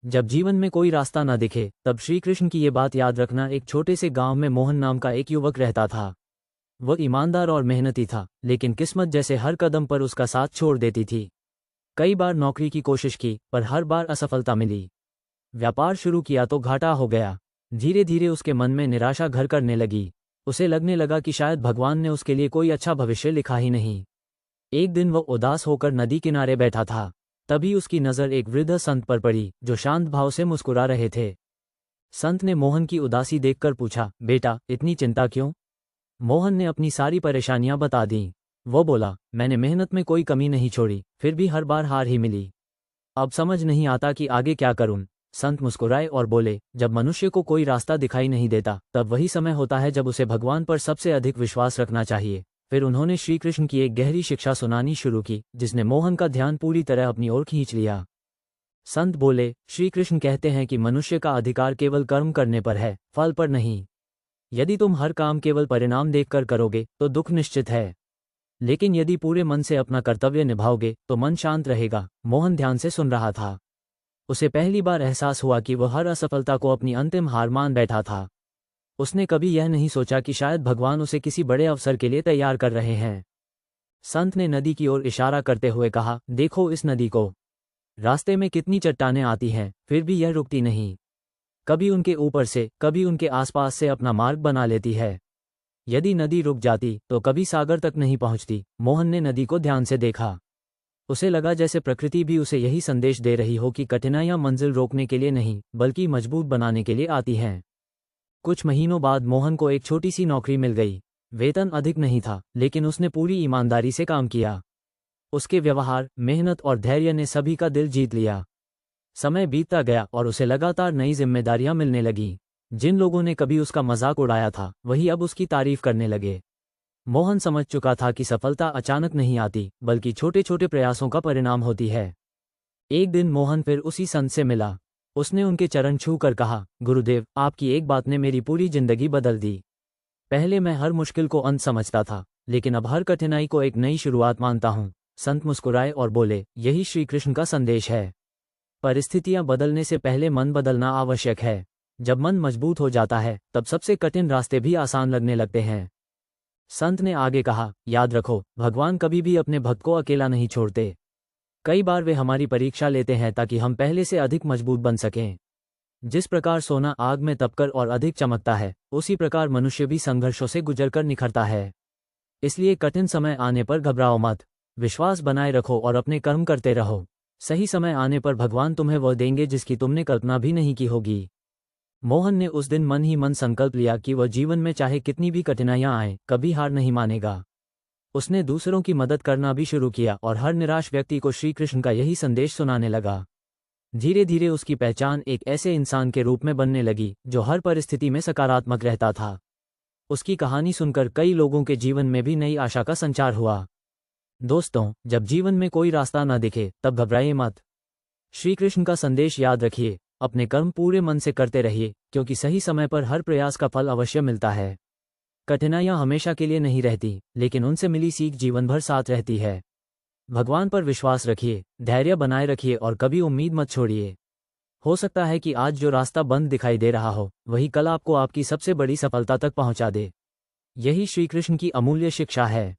जब जीवन में कोई रास्ता न दिखे तब श्री कृष्ण की ये बात याद रखना। एक छोटे से गांव में मोहन नाम का एक युवक रहता था। वह ईमानदार और मेहनती था, लेकिन किस्मत जैसे हर कदम पर उसका साथ छोड़ देती थी। कई बार नौकरी की कोशिश की, पर हर बार असफलता मिली। व्यापार शुरू किया तो घाटा हो गया। धीरे धीरे उसके मन में निराशा घर करने लगी। उसे लगने लगा कि शायद भगवान ने उसके लिए कोई अच्छा भविष्य लिखा ही नहीं। एक दिन वह उदास होकर नदी किनारे बैठा था। तभी उसकी नज़र एक वृद्ध संत पर पड़ी, जो शांत भाव से मुस्कुरा रहे थे। संत ने मोहन की उदासी देखकर पूछा, बेटा, इतनी चिंता क्यों? मोहन ने अपनी सारी परेशानियां बता दीं। वो बोला, मैंने मेहनत में कोई कमी नहीं छोड़ी, फिर भी हर बार हार ही मिली। अब समझ नहीं आता कि आगे क्या करूं। संत मुस्कुराए और बोले, जब मनुष्य को कोई रास्ता दिखाई नहीं देता, तब वही समय होता है जब उसे भगवान पर सबसे अधिक विश्वास रखना चाहिए। फिर उन्होंने श्री कृष्ण की एक गहरी शिक्षा सुनानी शुरू की, जिसने मोहन का ध्यान पूरी तरह अपनी ओर खींच लिया। संत बोले, श्री कृष्ण कहते हैं कि मनुष्य का अधिकार केवल कर्म करने पर है, फल पर नहीं। यदि तुम हर काम केवल परिणाम देखकर करोगे तो दुख निश्चित है, लेकिन यदि पूरे मन से अपना कर्तव्य निभाओगे तो मन शांत रहेगा। मोहन ध्यान से सुन रहा था। उसे पहली बार एहसास हुआ कि वह हर असफलता को अपनी अंतिम हार मान बैठा था। उसने कभी यह नहीं सोचा कि शायद भगवान उसे किसी बड़े अवसर के लिए तैयार कर रहे हैं। संत ने नदी की ओर इशारा करते हुए कहा, देखो इस नदी को। रास्ते में कितनी चट्टानें आती हैं, फिर भी यह रुकती नहीं। कभी उनके ऊपर से, कभी उनके आसपास से अपना मार्ग बना लेती है। यदि नदी रुक जाती तो कभी सागर तक नहीं पहुंचती। मोहन ने नदी को ध्यान से देखा। उसे लगा जैसे प्रकृति भी उसे यही संदेश दे रही हो कि कठिनाइयां मंजिल रोकने के लिए नहीं, बल्कि मजबूत बनाने के लिए आती हैं। कुछ महीनों बाद मोहन को एक छोटी सी नौकरी मिल गई। वेतन अधिक नहीं था, लेकिन उसने पूरी ईमानदारी से काम किया। उसके व्यवहार, मेहनत और धैर्य ने सभी का दिल जीत लिया। समय बीतता गया और उसे लगातार नई जिम्मेदारियां मिलने लगीं। जिन लोगों ने कभी उसका मजाक उड़ाया था, वही अब उसकी तारीफ करने लगे। मोहन समझ चुका था कि सफलता अचानक नहीं आती, बल्कि छोटे छोटे प्रयासों का परिणाम होती है। एक दिन मोहन फिर उसी संत से मिला। उसने उनके चरण छू कर कहा, गुरुदेव, आपकी एक बात ने मेरी पूरी जिंदगी बदल दी। पहले मैं हर मुश्किल को अंत समझता था, लेकिन अब हर कठिनाई को एक नई शुरुआत मानता हूँ। संत मुस्कुराए और बोले, यही श्री कृष्ण का संदेश है। परिस्थितियां बदलने से पहले मन बदलना आवश्यक है। जब मन मजबूत हो जाता है, तब सबसे कठिन रास्ते भी आसान लगने लगते हैं। संत ने आगे कहा, याद रखो, भगवान कभी भी अपने भक्त को अकेला नहीं छोड़ते। कई बार वे हमारी परीक्षा लेते हैं ताकि हम पहले से अधिक मजबूत बन सकें। जिस प्रकार सोना आग में तपकर और अधिक चमकता है, उसी प्रकार मनुष्य भी संघर्षों से गुजरकर निखरता है। इसलिए कठिन समय आने पर घबराओ मत। विश्वास बनाए रखो और अपने कर्म करते रहो। सही समय आने पर भगवान तुम्हें वह देंगे जिसकी तुमने कल्पना भी नहीं की होगी। मोहन ने उस दिन मन ही मन संकल्प लिया कि वह जीवन में चाहे कितनी भी कठिनाइयां आएं, कभी हार नहीं मानेगा। उसने दूसरों की मदद करना भी शुरू किया और हर निराश व्यक्ति को श्री कृष्ण का यही संदेश सुनाने लगा। धीरे धीरे उसकी पहचान एक ऐसे इंसान के रूप में बनने लगी जो हर परिस्थिति में सकारात्मक रहता था। उसकी कहानी सुनकर कई लोगों के जीवन में भी नई आशा का संचार हुआ। दोस्तों, जब जीवन में कोई रास्ता न दिखे तब घबराइए मत। श्री कृष्ण का संदेश याद रखिए, अपने कर्म पूरे मन से करते रहिए, क्योंकि सही समय पर हर प्रयास का फल अवश्य मिलता है। कठिनाइयां हमेशा के लिए नहीं रहती, लेकिन उनसे मिली सीख जीवन भर साथ रहती है। भगवान पर विश्वास रखिए, धैर्य बनाए रखिए और कभी उम्मीद मत छोड़िए। हो सकता है कि आज जो रास्ता बंद दिखाई दे रहा हो, वही कल आपको आपकी सबसे बड़ी सफलता तक पहुंचा दे। यही श्री कृष्ण की अमूल्य शिक्षा है।